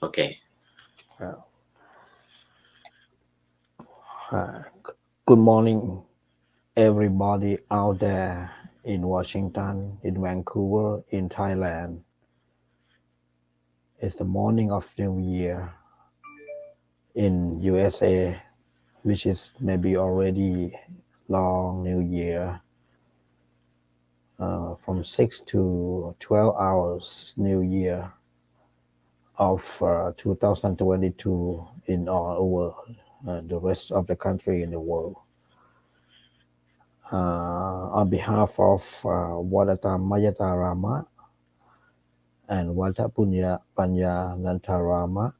Okay. Good morning, everybody out there in Washington, in Vancouver, in Thailand. It's the morning of New Year in USA, which is maybe already long New Year, from 6 to 12 hours New Year of 2022 in all over the rest of the country in the world. On behalf of Vadatammayata and Vatapunya Panya Nantarama,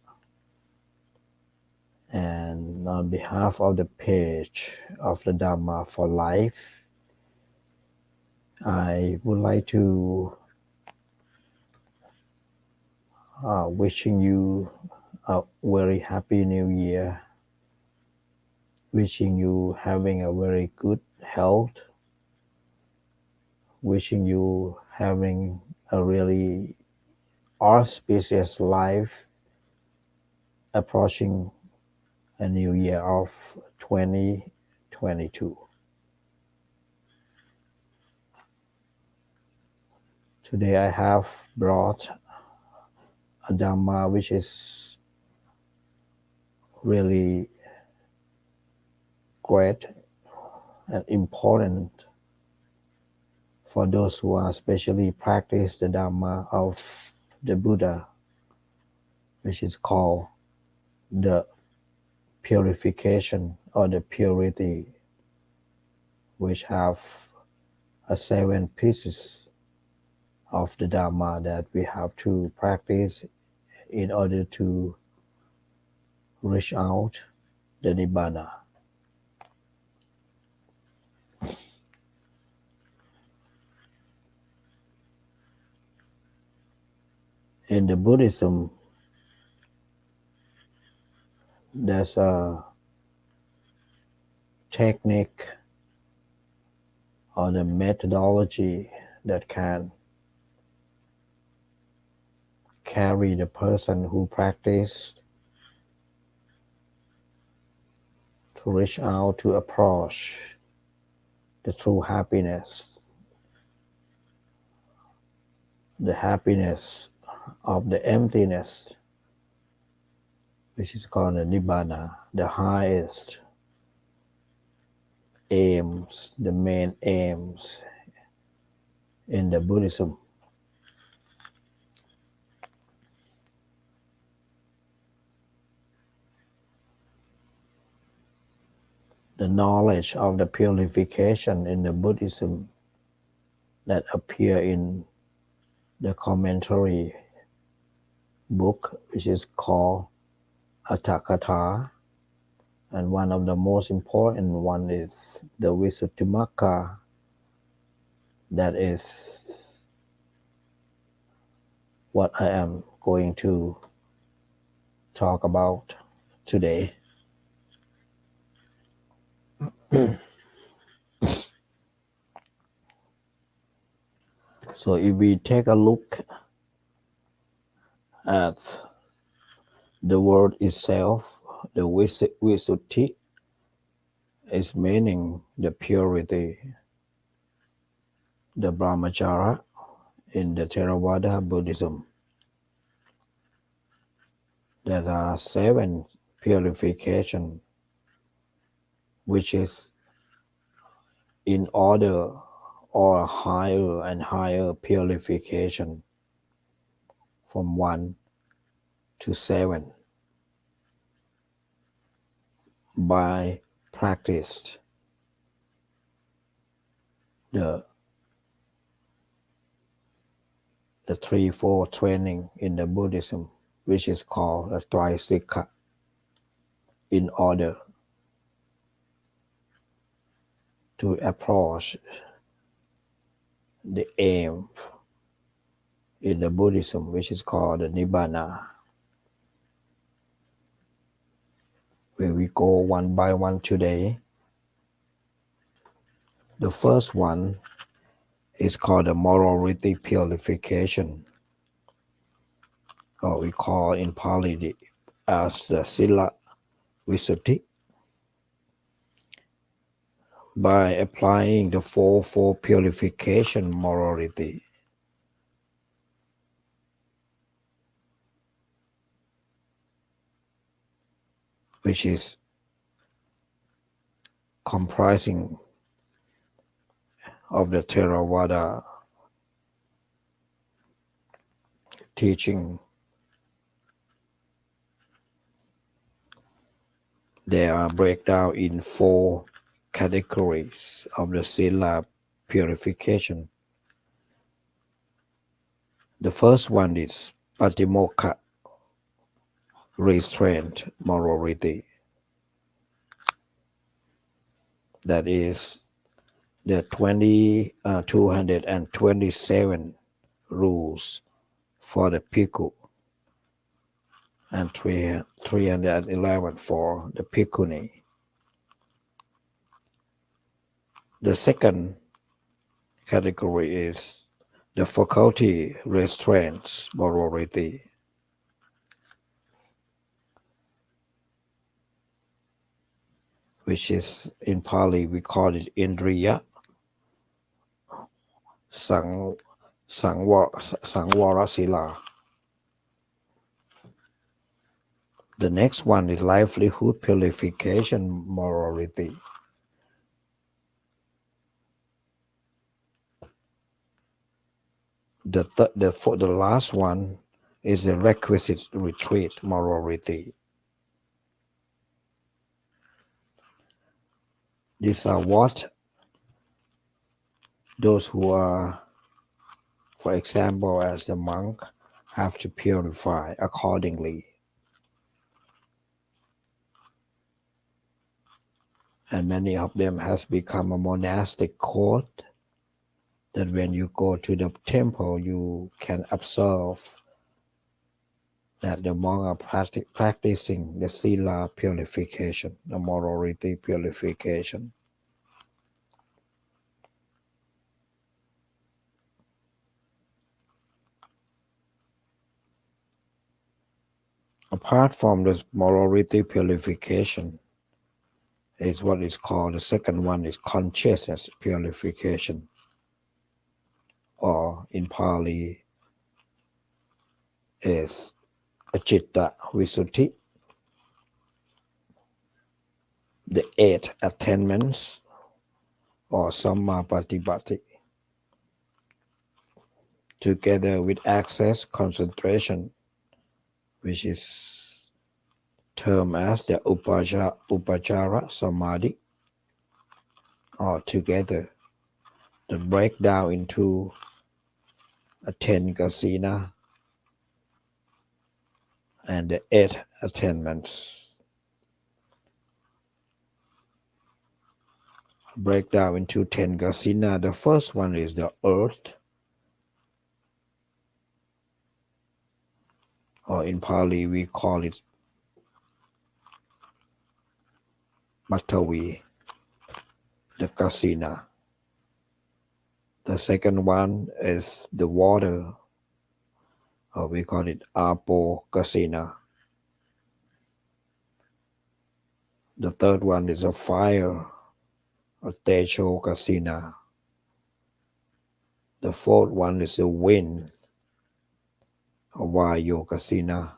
and on behalf of the page of the Dhamma for Life, I would like to wishing you a very happy New Year, wishing you having a very good health, wishing you having a really auspicious life, approaching a new year of 2022. Today I have brought a Dhamma which is really great and important for those who are especially practice the Dhamma of the Buddha, which is called the purification or the purity, which have 7 pieces of the Dhamma that we have to practice in order to reach out the Nibbana. In the Buddhism, there's a technique or the methodology that can carry the person who practiced to reach out to approach the true happiness, the happiness of the emptiness, which is called the Nibbana, the highest aims, the main aims in the Buddhism. The knowledge of the purification in the Buddhism that appear in the commentary book, which is called Atthakatha, and one of the most important one is the Visuddhimagga, that is what I am going to talk about today. So if we take a look at the word itself, the Visuddhi is meaning the purity, the brahmacharya in the Theravada Buddhism. There are 7 purification, which is in order or higher and higher purification from 1 to 7 by practiced the 3-4 training in the Buddhism, which is called the Traisikha, in order to approach the aim in the Buddhism, which is called the Nibbana, where we go one by one today. The first one is called the morality purification. or we call in Pali as the Sila Visuddhi, by applying the four purification morality, which is comprising of the Theravada teaching. They are breakdown in four categories of the Sila purification. The first one is Patimokkha, restraint morality. That is the 227 rules for the Bhikkhu and 311 for the Bhikkhuni. The second category is the faculty restraints morality. Which is in Pali we call it Indriya Sangvara Sila. The next one is livelihood purification morality. The last one is the requisite retreat morality. These are what those who are, for example, as the monk, have to purify accordingly. And many of them has become a monastic code that when you go to the temple, you can observe that the monks are practicing the sila purification, the morality purification. Apart from this morality purification, is what is called, the second one is consciousness purification, or in Pali is Acitta Visuddhi. The 8 attainments or Samma Patipatti, together with access concentration, which is termed as the Upachara Samadhi, or together the breakdown into 10 kasina and the 8 attainments. Breakdown into 10 kasina. The first one is the earth, or in Pali we call it Matavi, the kasina. The second one is the water, or we call it Apo kasina. The third one is a fire, or Techo kasina. The fourth one is the wind, or Vayu kasina.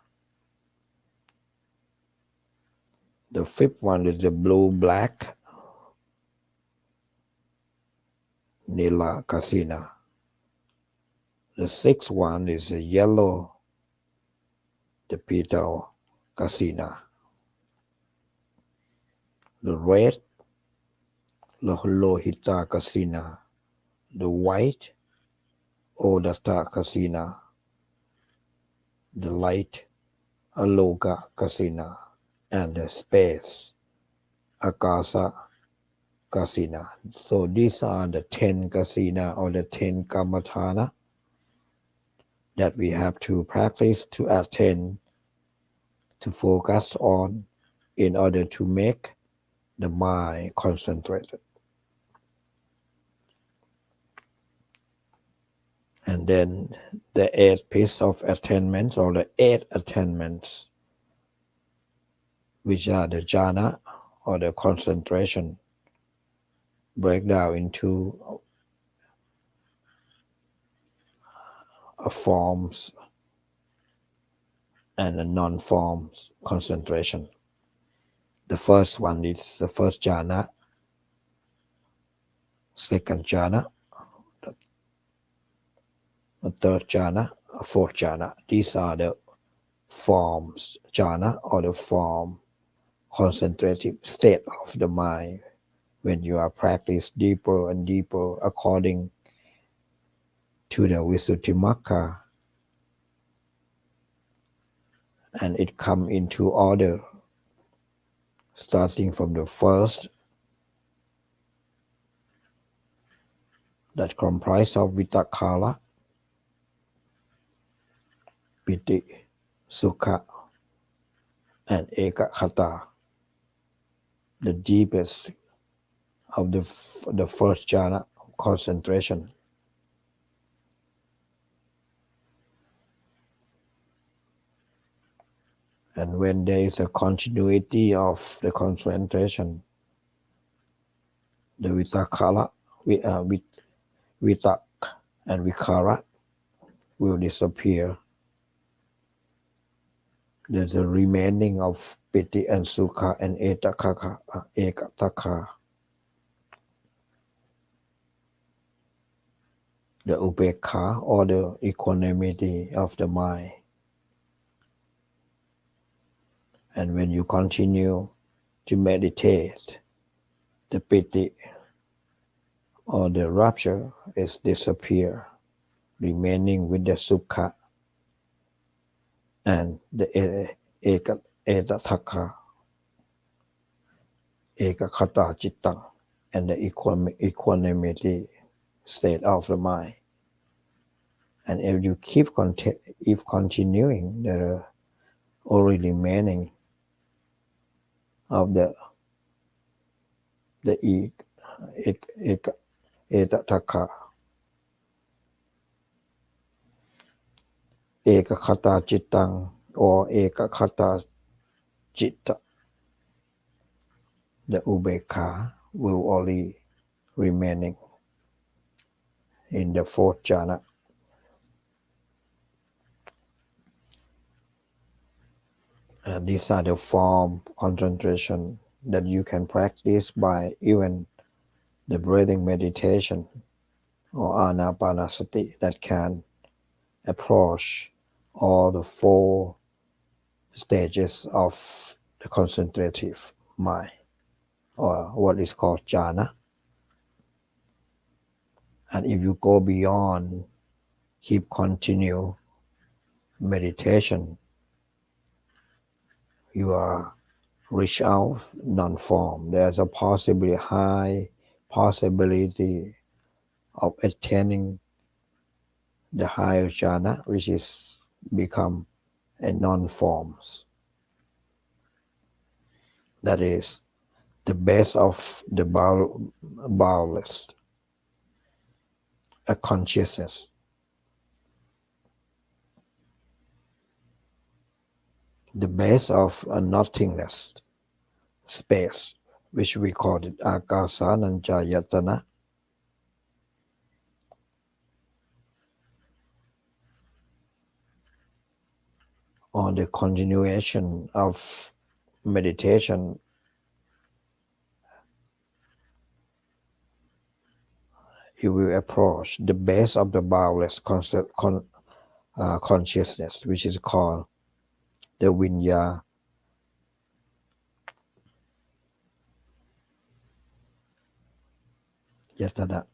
The fifth one is the blue-black, Nila kasina. The sixth one is the yellow, the Pito kasina. The red, the Lohita kasina. The white, Odata kasina. The light, Aloka kasina. And the space, Akasa kasina. So these are the 10 kasina, or the 10 kamatana that we have to practice, to attend, to focus on, in order to make the mind concentrated. And then the 8th piece of attainments, or the 8 attainments, which are the jhana or the concentration, break down into forms and a non-forms concentration. The first one is the first jhana, second jhana, the third jhana, fourth jhana. These are the forms, jhana, or the form concentrative state of the mind when you are practiced deeper and deeper according to the Visuddhimagga, and it come into order starting from the first, that comprise of vitakala, piti, sukha, and ekakhata, the deepest of the first jhana, concentration. And when there is a continuity of the concentration, the vitakala, vitak and vikara will disappear. There's a remaining of piti and sukha and ekataka. The upekha, or the equanimity of the mind. And when you continue to meditate, the piti or the rapture is disappear, remaining with the sukha and the etataka, ekakhata chittang, and the equanimity state of the mind. And if you keep continuing, the only remaining of the etataka, ekakhata chittang, or ekakhata chitta, the ubekha will only remaining in the fourth jhana. And these are the form concentration that you can practice by even the breathing meditation or anapanasati that can approach all the 4 stages of the concentrative mind, or what is called jhana. And if you go beyond, keep continue meditation, you are reach out non-form. There's a high possibility of attaining the higher jhana, which is become a non-forms. That is the base of the boundless, a consciousness. The base of a nothingness, space, which we call it akasananjayatana. On the continuation of meditation, you will approach the base of the boundless consciousness, which is called the vinya. Yatana.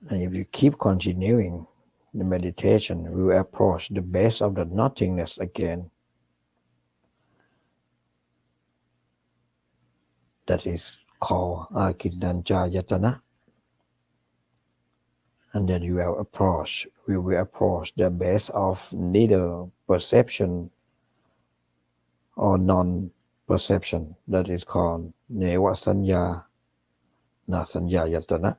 And if you keep continuing the meditation, we will approach the base of the nothingness again. That is called Akidanjayatana. And then we will approach the base of neither perception or non-perception. That is called Neva Sanya Nasanyayatana.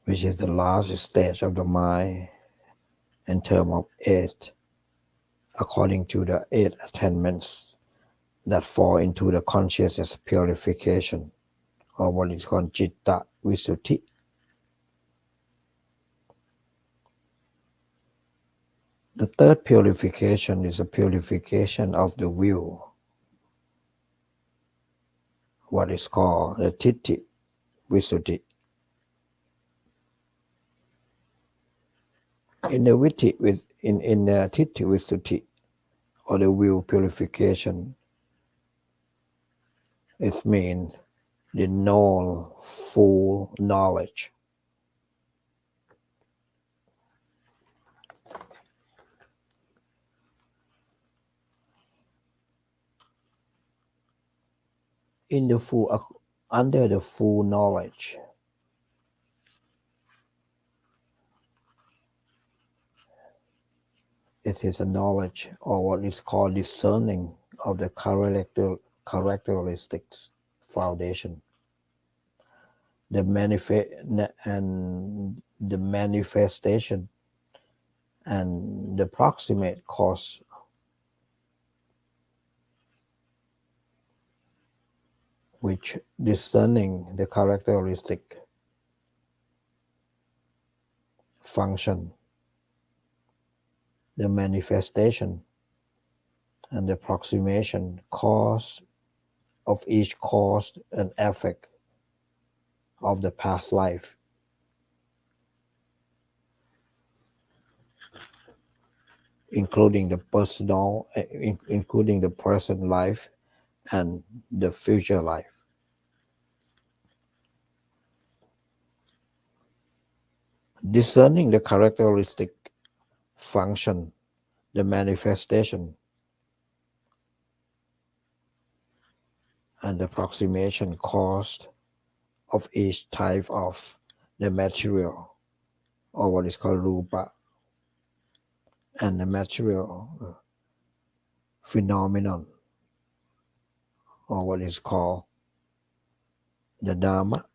which is the last stage of the mind in terms of eight, according to the eight attainments that fall into the consciousness purification, or what is called Citta Visuddhi. The third purification is a purification of the will, what is called the Titti Visuddhi. In the Titti Visuddhi, or the will purification, it means the known full knowledge. Under the full knowledge, it is a knowledge, or what is called discerning of the characteristics foundation, the manifestation and the proximate cause, which discerning the characteristic function, the manifestation and the approximation cause of each cause and effect of the past life, including the present life and the future life. Discerning the characteristic function, the manifestation and the approximation cost of each type of the material, or what is called rupa, and the material phenomenon, or what is called the Dhamma.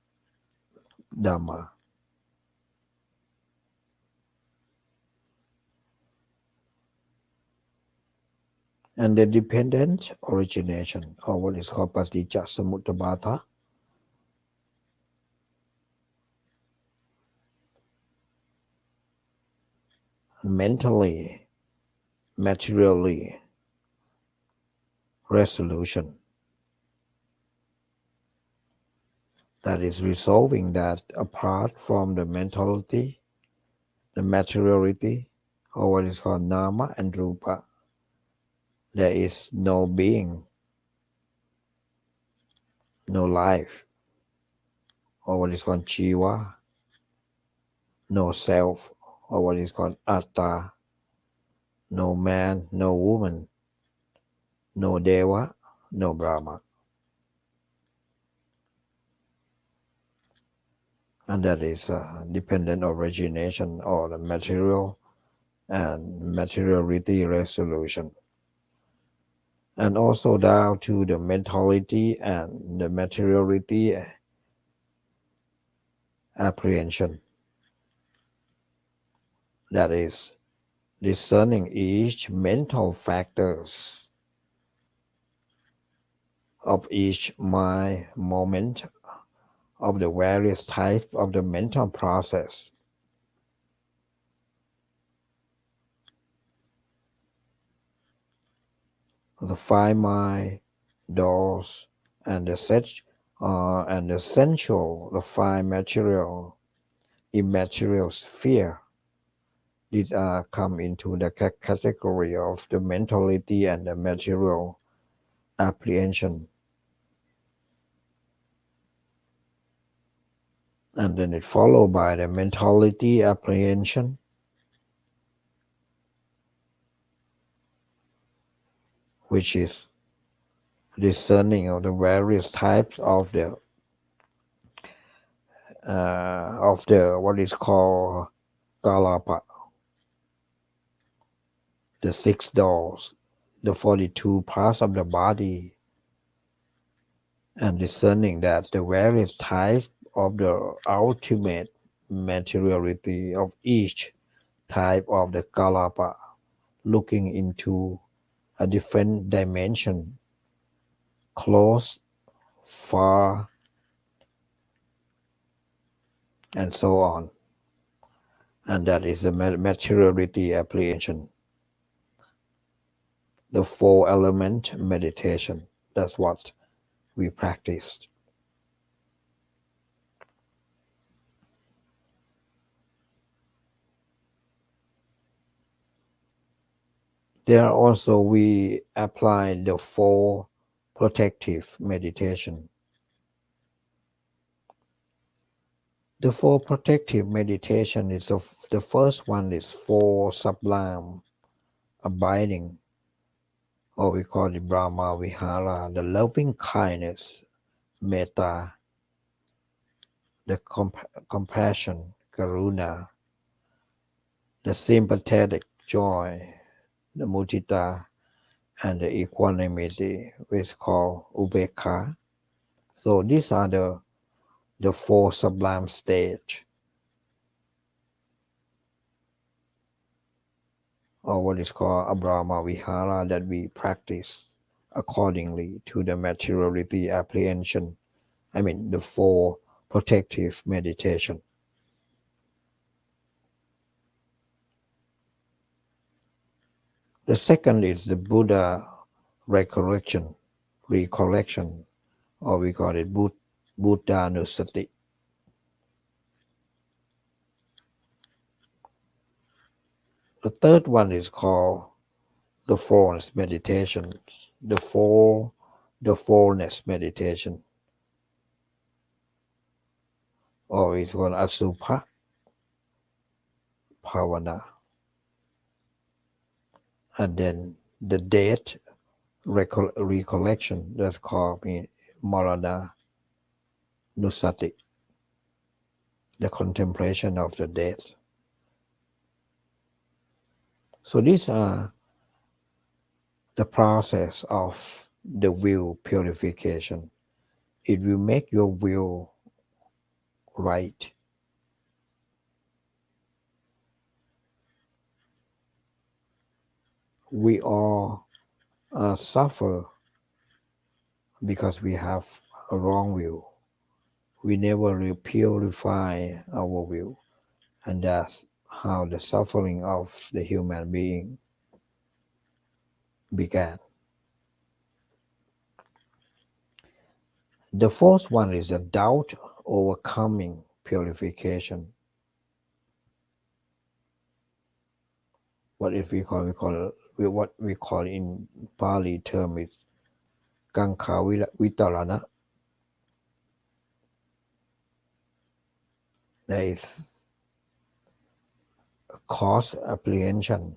And the dependent origination, or what is called Paticca Samuttabhata, mentally, materially resolution, that is resolving that apart from the mentality, the materiality, or what is called nama and rupa, there is no being, no life, or what is called jiva, no self, or what is called atta, no man, no woman, no deva, no Brahma. And that is dependent origination, or the material and materiality resolution. And also down to the mentality and the materiality apprehension. That is discerning each mental factors of each mind moment of the various types of the mental process. The five mind doors and the sensual, the five material, immaterial sphere. These come into the category of the mentality and the material apprehension. And then it followed by the mentality apprehension, which is discerning of the various types of the what is called Kalapa, the 6 doors, the 42 parts of the body, and discerning that the various types of the ultimate materiality of each type of the kalapa, looking into a different dimension, close, far, and so on. And that is the materiality apprehension. The 4-element meditation. That's what we practiced. There also we apply the 4 protective meditation. The 4 protective meditation is the first one is 4 sublime abiding, or we call it Brahma Vihara, the loving kindness, metta, the compassion, karuna, the sympathetic joy, the mudita, and the equanimity, which is called ubekha. So these are the 4 sublime stages, or what is called Abrahma Vihara, that we practice accordingly to the materiality apprehension. I mean, the 4 protective meditation. The second is the Buddha recollection, or we call it Buddhanusati. The third one is called the fullness meditation, the fullness meditation, or it's called Asubha Bhavana. And then the death recollection, that's called Marana Nusati, the contemplation of the death. So these are the process of the will purification. It will make your will right. We all suffer because we have a wrong will. We never will purify our will, and that's how the suffering of the human being began. The fourth one is a doubt overcoming purification. What we call in Pali term is Kankha Vitarana. There is cause apprehension,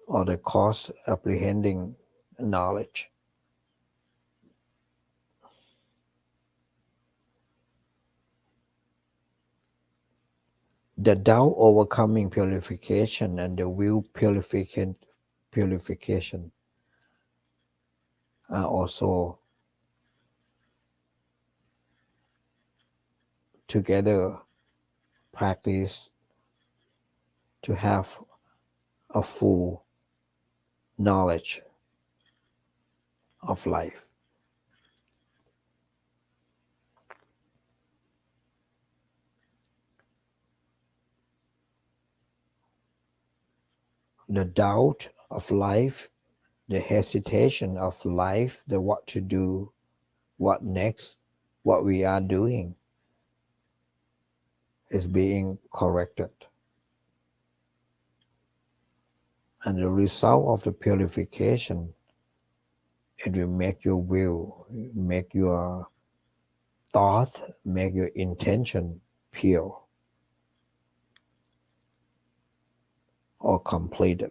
or the cause apprehending knowledge. The doubt overcoming purification and the will purification are also together practice to have a full knowledge of life. The doubt of life, the hesitation of life, the what to do, what next, what we are doing is being corrected. And the result of the purification, it will make your will, make your thought, make your intention pure or completed.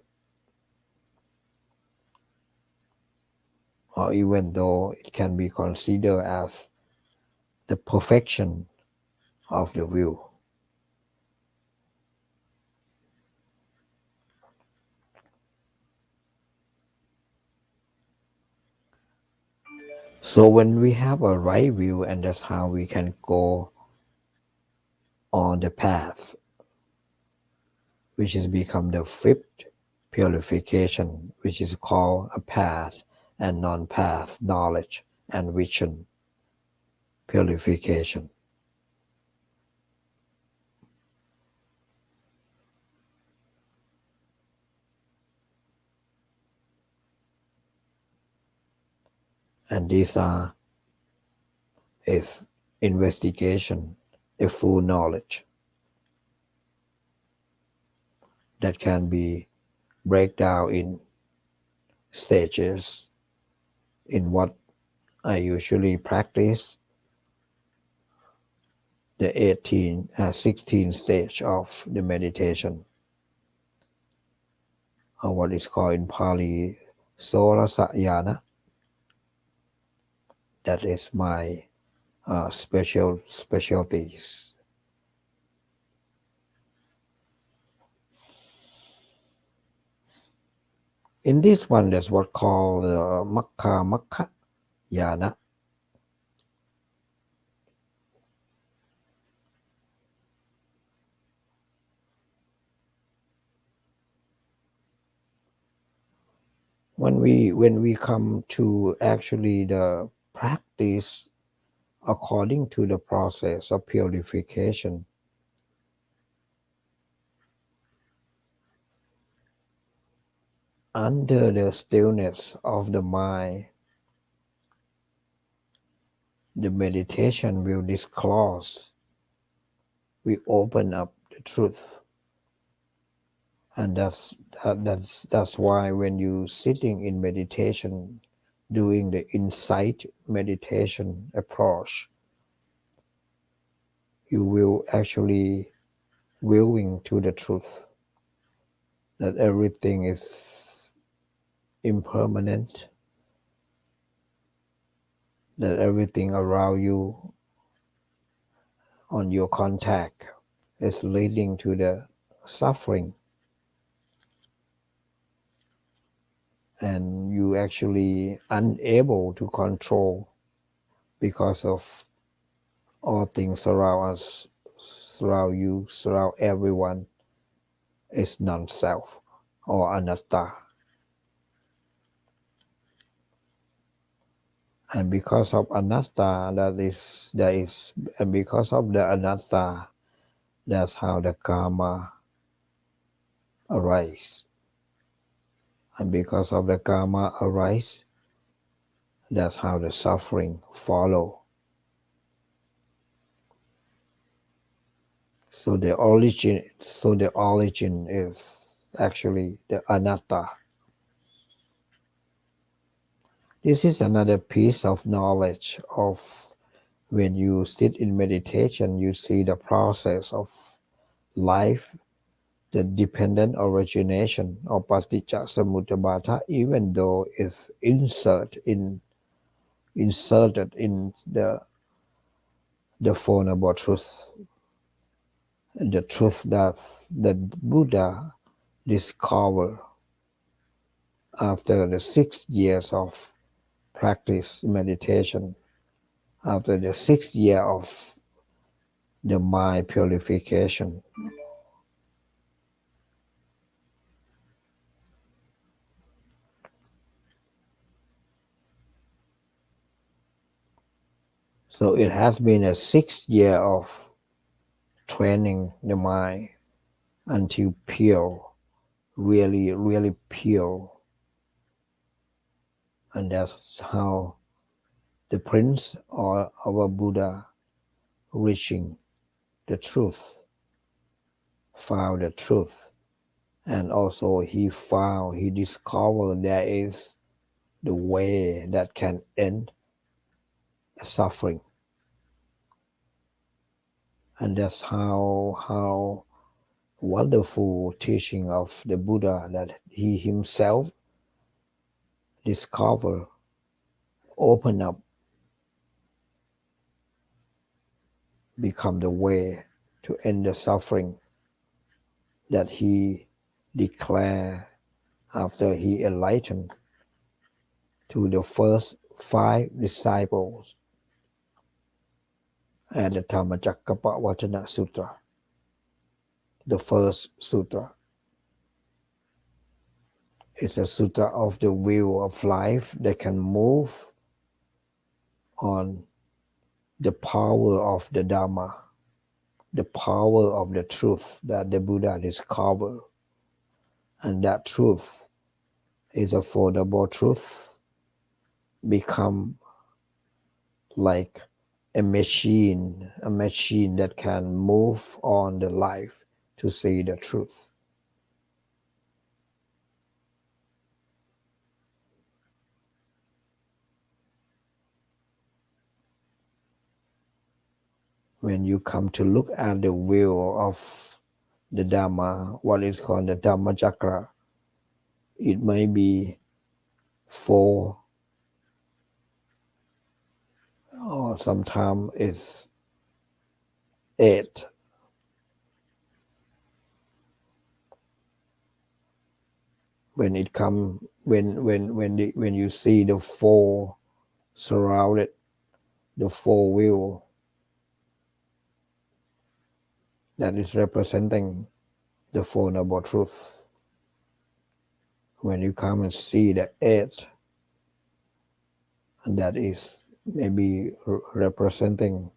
Or even though it can be considered as the perfection of the will. So when we have a right view, and that's how we can go on the path, which has become the fifth purification, which is called a path and non-path knowledge and vision purification. And these are is investigation, a full knowledge that can be break down in stages in what I usually practice, the 16 stage of the meditation, or what is called in Pali Sorasayana. That is my specialties. In this one, that's what called Makha Yana. When we come to actually the practice according to the process of purification, under the stillness of the mind, the meditation will disclose, we open up the truth. And that's why when you sitting in meditation, doing the insight meditation approach, you will actually willing to the truth that everything is impermanent, that everything around you on your contact is leading to the suffering, and you actually unable to control because of all things around us, surround you, surround everyone is non-self or anatta. And because of anatta, and because of the anatta, that's how the karma arise. And because of the karma arise, that's how the suffering follow. So the origin is actually the anatta. This is another piece of knowledge of when you sit in meditation, you see the process of life, the dependent origination of paticca samuttabhata, even though it's inserted in the Four Noble Truths, the truth that the Buddha discovered after the 6 years of practice meditation, after the 6th year of the mind purification. So it has been a 6 year of training the mind until pure, really, really pure. And that's how the Prince or our Buddha reaching the truth, found the truth. And also he discovered there is the way that can end suffering. And that's how wonderful teaching of the Buddha that he himself discovered, open up, become the way to end the suffering that he declared after he enlightened to the first 5 disciples at the Dhammacakkappawattana Sutra. the first sutra. It's a sutra of the wheel of life that can move on the power of the Dhamma, the power of the truth that the Buddha discovered. And that truth is a affordable truth, become like a machine that can move on the life to see the truth. When you come to look at the wheel of the Dhamma, what is called the Dhamma chakra, it may be 4 or sometimes it's 8. When it come, when you see the 4 surrounded, the 4 wheel, that is representing the Four Noble Truth. When you come and see the 8, and that is maybe representing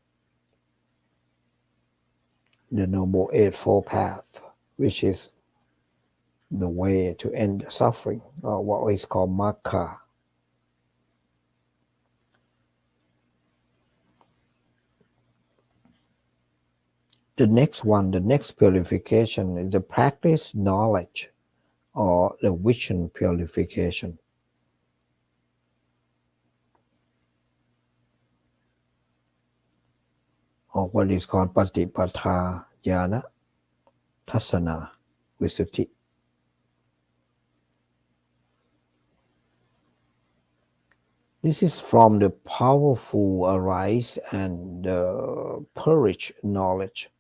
the Noble Eightfold Path, which is the way to end suffering, or what is called Magga. The next purification is the practice knowledge, or the vision purification. Or what is called Patipata Jnana Tassana Visuddhi. This is from the powerful arise and purge knowledge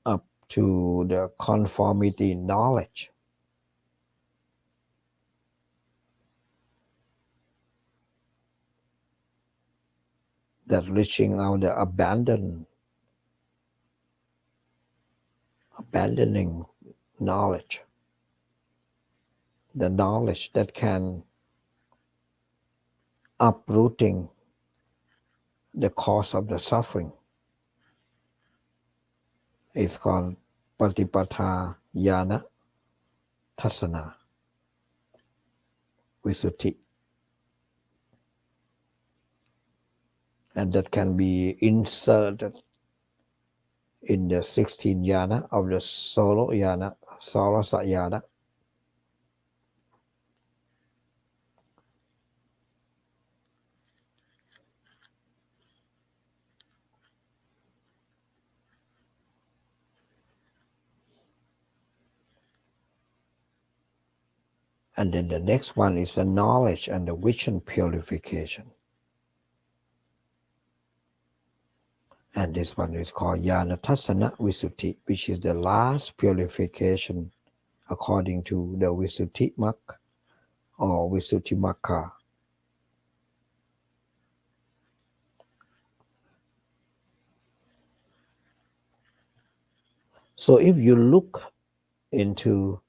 up to the conformity knowledge. That reaching out the abandoning knowledge. The knowledge that can uprooting the cause of the suffering. It's called Patipata Jnana Tassana Visuddhi. And that can be inserted in the 16 jhana of the solo jhana, Sarasa jhana. And then the next one is the knowledge and the vision purification. And this one is called Jnana Tassana Visuddhi, which is the last purification according to the Visuddhi Magga or Visuddhi Magga. So if you look into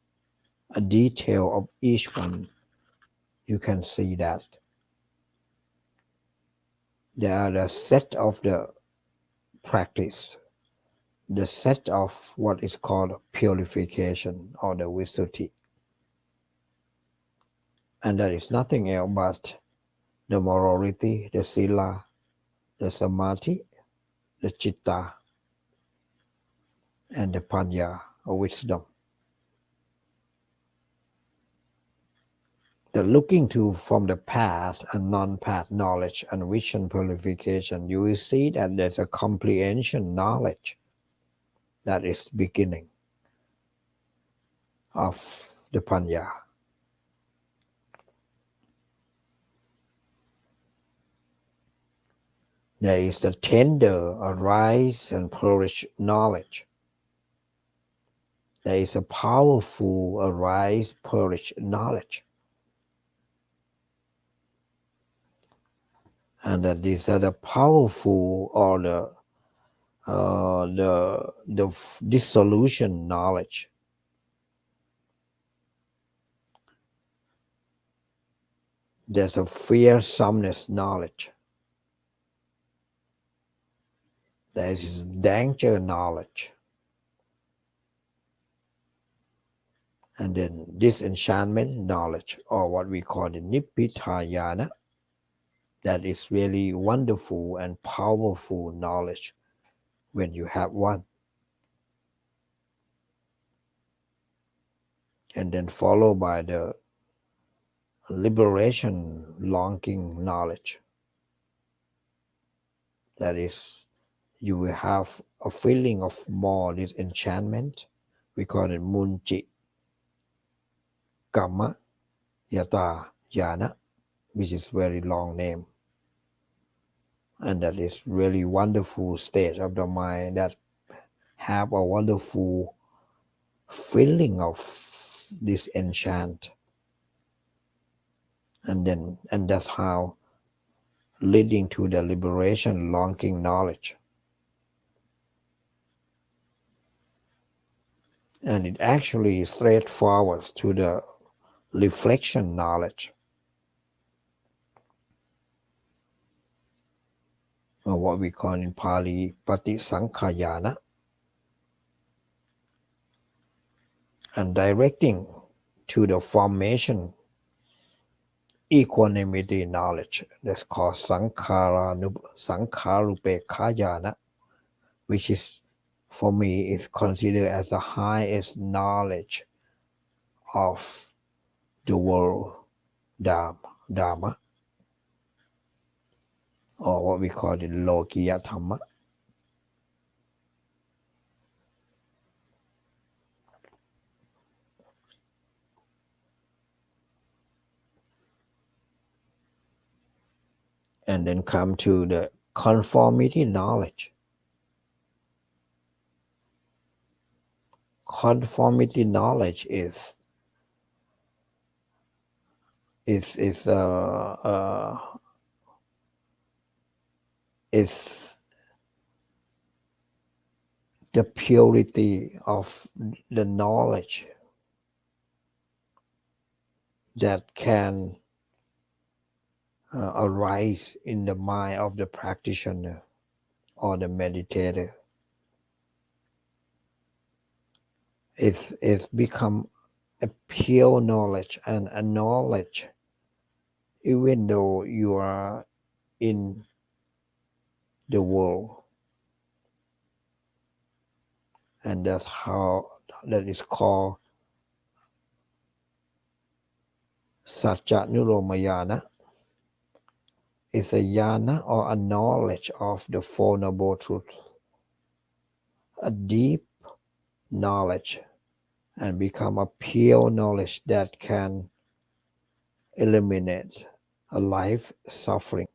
a detail of each one, you can see that there are the set of the practice, the set of what is called purification or the Visuddhi. And that is nothing else but the morality, the sila, the samadhi, the citta, and the panya or wisdom. The looking to from the path and non-path knowledge and vision purification, you will see that there's a comprehension knowledge that is beginning of the panya. There is the tender arise and purge knowledge. There is a powerful arise purge knowledge. And that these are the powerful or the the dissolution knowledge. There's a fearsomeness knowledge. There is danger knowledge. And then disenchantment knowledge, or what we call the nibbitayana, that is really wonderful and powerful knowledge when you have one. And then followed by the liberation longing knowledge. That is, you will have a feeling of more disenchantment. We call it munchi kamma yata yana, which is very long name. And that is really wonderful stage of the mind that have a wonderful feeling of disenchant. And that's how leading to the liberation longing knowledge. And it actually straightforward to the reflection knowledge, or what we call in Pali patisankhayana, and directing to the formation equanimity knowledge. That's called sankharupekkhayana, which is, for me, is considered as the highest knowledge of the world Dhamma, or what we call the Lokiya Dhamma. And then come to the conformity knowledge. Conformity knowledge is the purity of the knowledge that can arise in the mind of the practitioner or the meditator. It's become a pure knowledge and a knowledge even though you are in the world. And that's how that is called Satya Nuromayana. It's a yana or a knowledge of the Four Noble Truths, a deep knowledge, and become a pure knowledge that can eliminate a life suffering.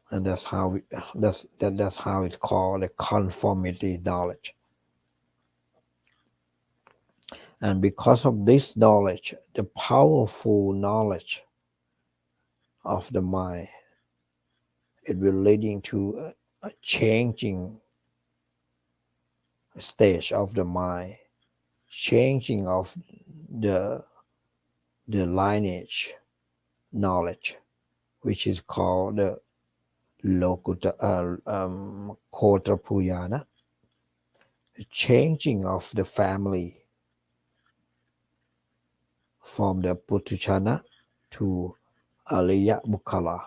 And that's how it's called the conformity knowledge. And because of this knowledge, the powerful knowledge of the mind, it will leading to a changing stage of the mind, changing of the lineage knowledge, which is called the Kotrapuyana, changing of the family from the Putuchana to Aliya Bukkala,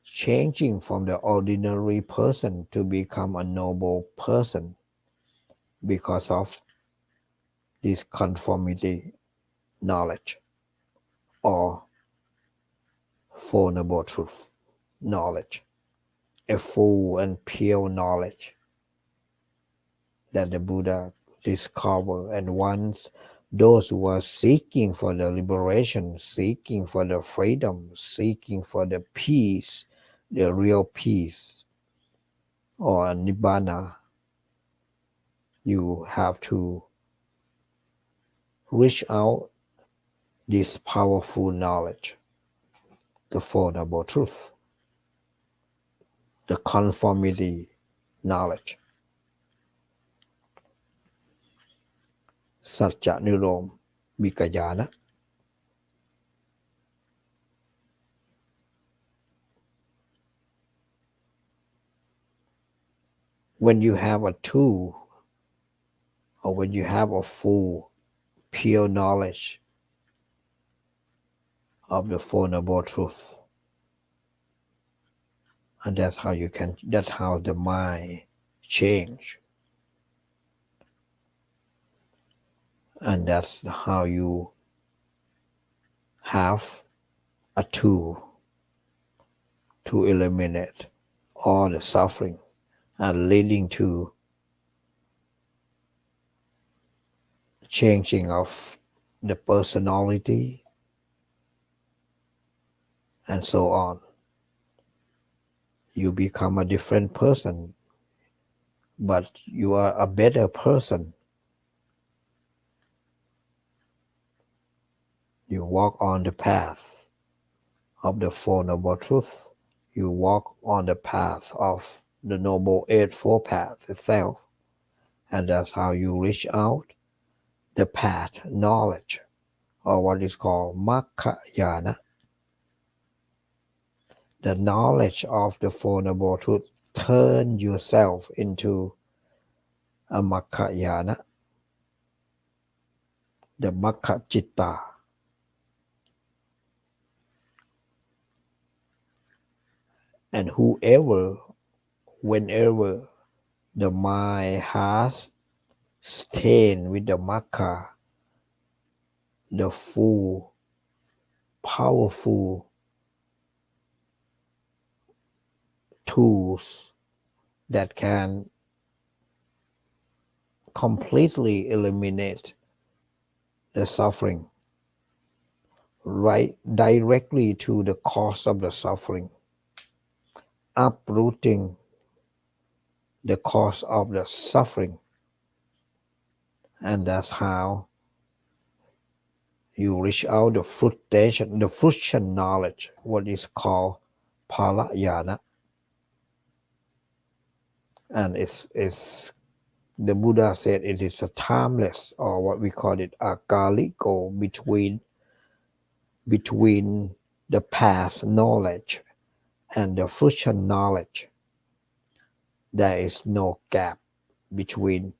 changing from the ordinary person to become a noble person because of this conformity knowledge or Four Noble Truth knowledge, a full and pure knowledge that the Buddha discovered. And once those who are seeking for the liberation, seeking for the freedom, seeking for the peace, the real peace, or nibbana, you have to reach out this powerful knowledge, the Four Noble Truth, the conformity knowledge, Satya Nirom Mikayana. When you have a tool, or when you have a full, pure knowledge of the Four Noble Truth, and that's how the mind change. And that's how you have a tool to eliminate all the suffering and leading to changing of the personality and so on. You become a different person, but you are a better person. You walk on the path of the Four Noble Truths. You walk on the path of the Noble Eightfold Path itself. And that's how you reach out the path knowledge, or what is called Makkayana. The knowledge of the Four Noble Truths turn yourself into a Makkayana, the Makkacitta. And whenever the mind has stayed with the Makka, the full, powerful tools that can completely eliminate the suffering, right directly to the cause of the suffering, uprooting the cause of the suffering. And that's how you reach out the fruition knowledge, what is called Palayana. And it's the Buddha said it is a timeless, or what we call it, a kaliko, between the past knowledge and the fruition knowledge. There is no gap between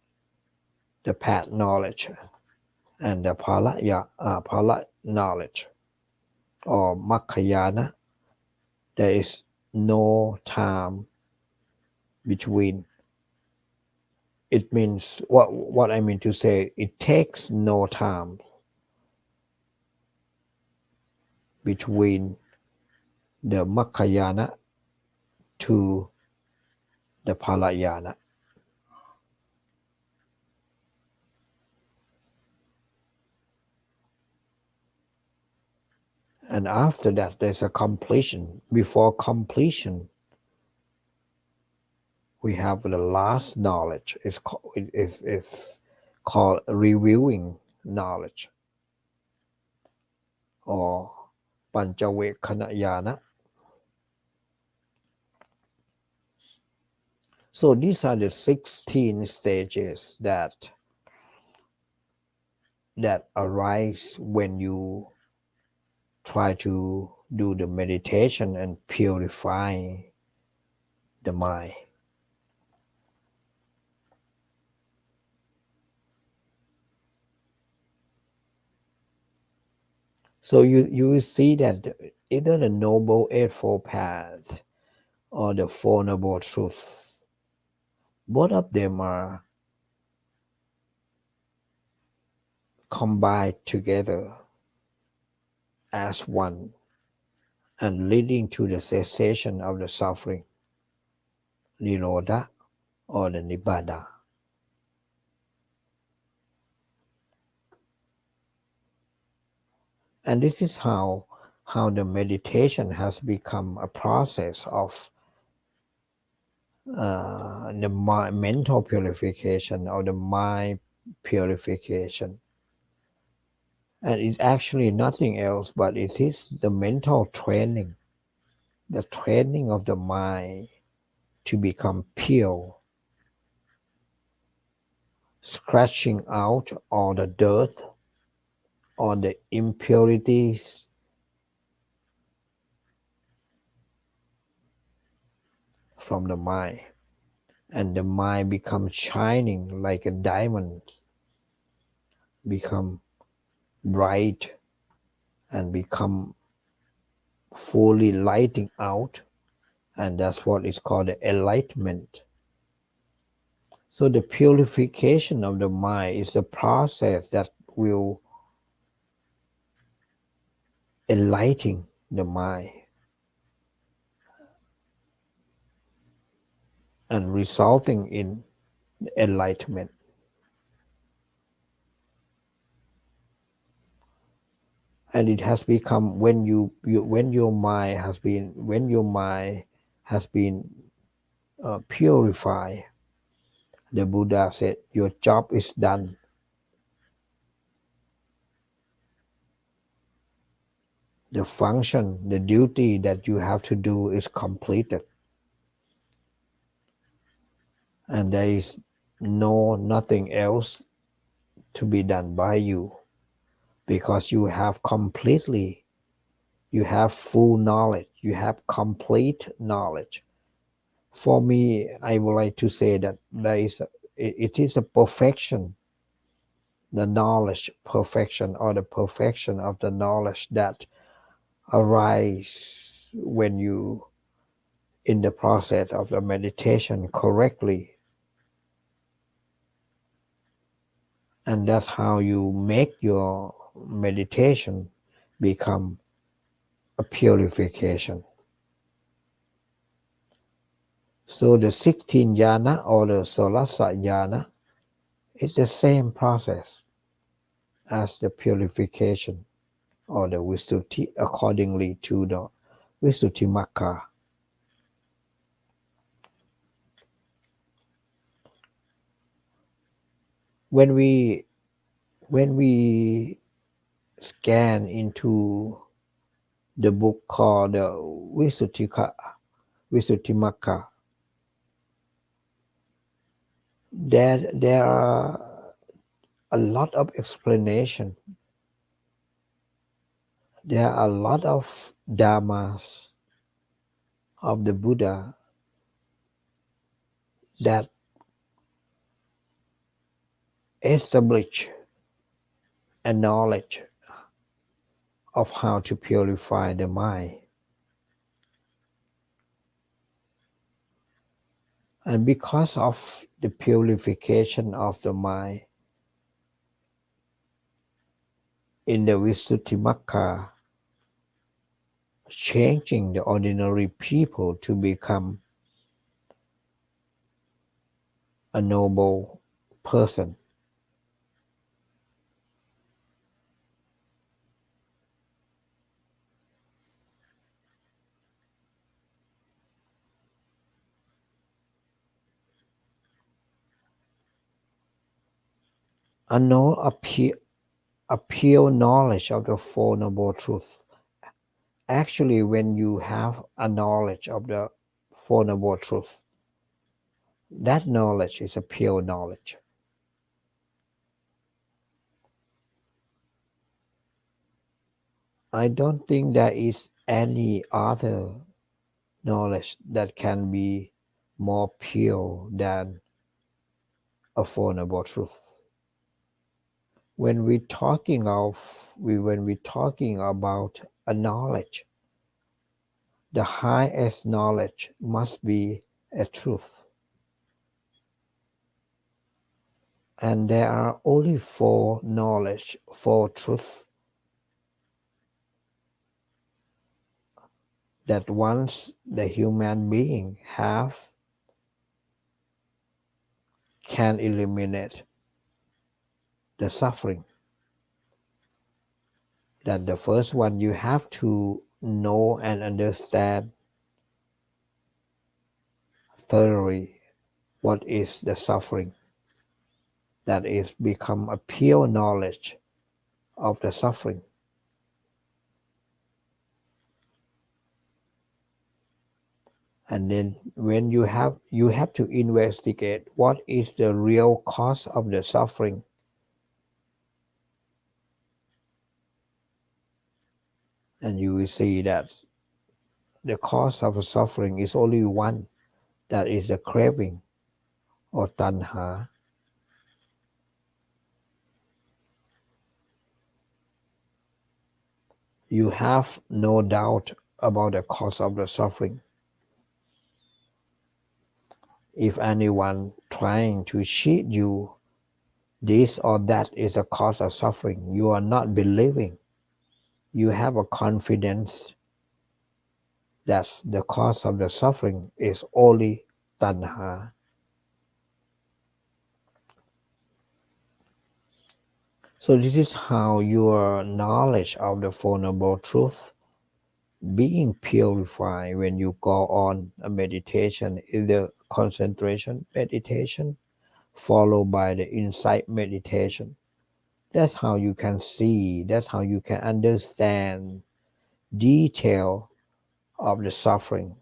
the past knowledge and the pala knowledge, or Makayana. There is no time between. It means, what I mean to say, it takes no time between the Makayana to the Palayana. And after that, there's a completion. Before completion, we have the last knowledge. It's called reviewing knowledge, or Panchavekkhana. So these are the 16 stages that arise when you try to do the meditation and purify the mind. So you will see that either the Noble Eightfold Path or the Four Noble Truths, both of them are combined together as one and leading to the cessation of the suffering, Nirodha, or the Nibbana. And this is how the meditation has become a process of the mental purification, or the mind purification. And it's actually nothing else, but it is the mental training, the training of the mind to become pure, scratching out all the dirt, all the impurities from the mind. And the mind becomes shining like a diamond, become bright and become fully lighting out, and that's what is called the enlightenment. So the purification of the mind is the process that will enlighten the mind and resulting in enlightenment. And it has become when your mind has been purified, the Buddha said, your job is done. The function, the duty that you have to do is completed. And there is nothing else to be done by you, because you have full knowledge, you have complete knowledge. For me, I would like to say that it is a perfection, the knowledge perfection, or the perfection of the knowledge that arise when you in the process of the meditation correctly. And that's how you make your meditation become a purification. So the 16 jhana or the Solasa jhana is the same process as the purification or the Visuddhi accordingly to the Visuddhimagga. When we scan into the book called the Visuddhimagga, there are a lot of explanation. There are a lot of dhammas of the Buddha that establish a knowledge of how to purify the mind. And because of the purification of the mind in the Visuddhimagga, changing the ordinary people to become a noble person. A pure knowledge of the Four Noble Truths. Actually, when you have a knowledge of the Four Noble Truths, that knowledge is a pure knowledge. I don't think there is any other knowledge that can be more pure than a Four Noble Truths. When we're talking about a knowledge, the highest knowledge must be a truth. And there are only four truths that once the human being can eliminate the suffering. That the first one, you have to know and understand thoroughly what is the suffering. That is become a pure knowledge of the suffering. And then when you have to investigate what is the real cause of the suffering. And you will see that the cause of the suffering is only one, that is the craving or tanha. You have no doubt about the cause of the suffering. If anyone trying to cheat you, this or that is a cause of suffering, you are not believing. You have a confidence that the cause of the suffering is only tanha. So this is how your knowledge of the Four Noble Truths being purified when you go on a meditation, either concentration meditation followed by the insight meditation. That's how you can see, that's how you can understand detail of the suffering.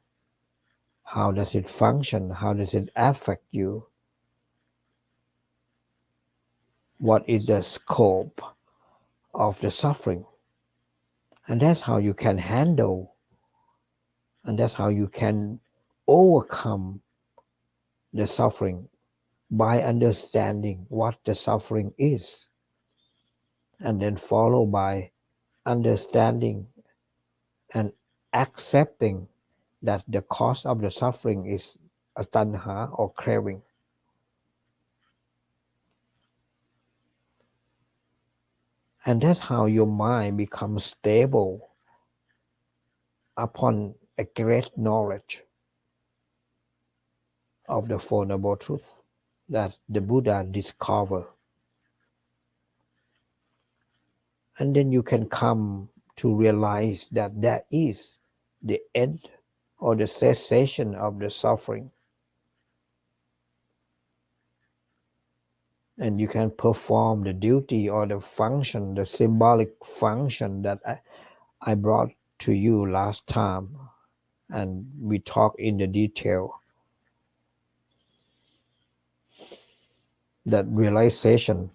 How does it function? How does it affect you? What is the scope of the suffering? And that's how you can handle, and that's how you can overcome the suffering, by understanding what the suffering is, and then followed by understanding and accepting that the cause of the suffering is a tanha or craving. And that's how your mind becomes stable upon a great knowledge of the Four Noble Truths that the Buddha discovered. And then you can come to realize that that is the end or the cessation of the suffering. And you can perform the duty or the function, the symbolic function that I brought to you last time, and we talked in the detail. That realization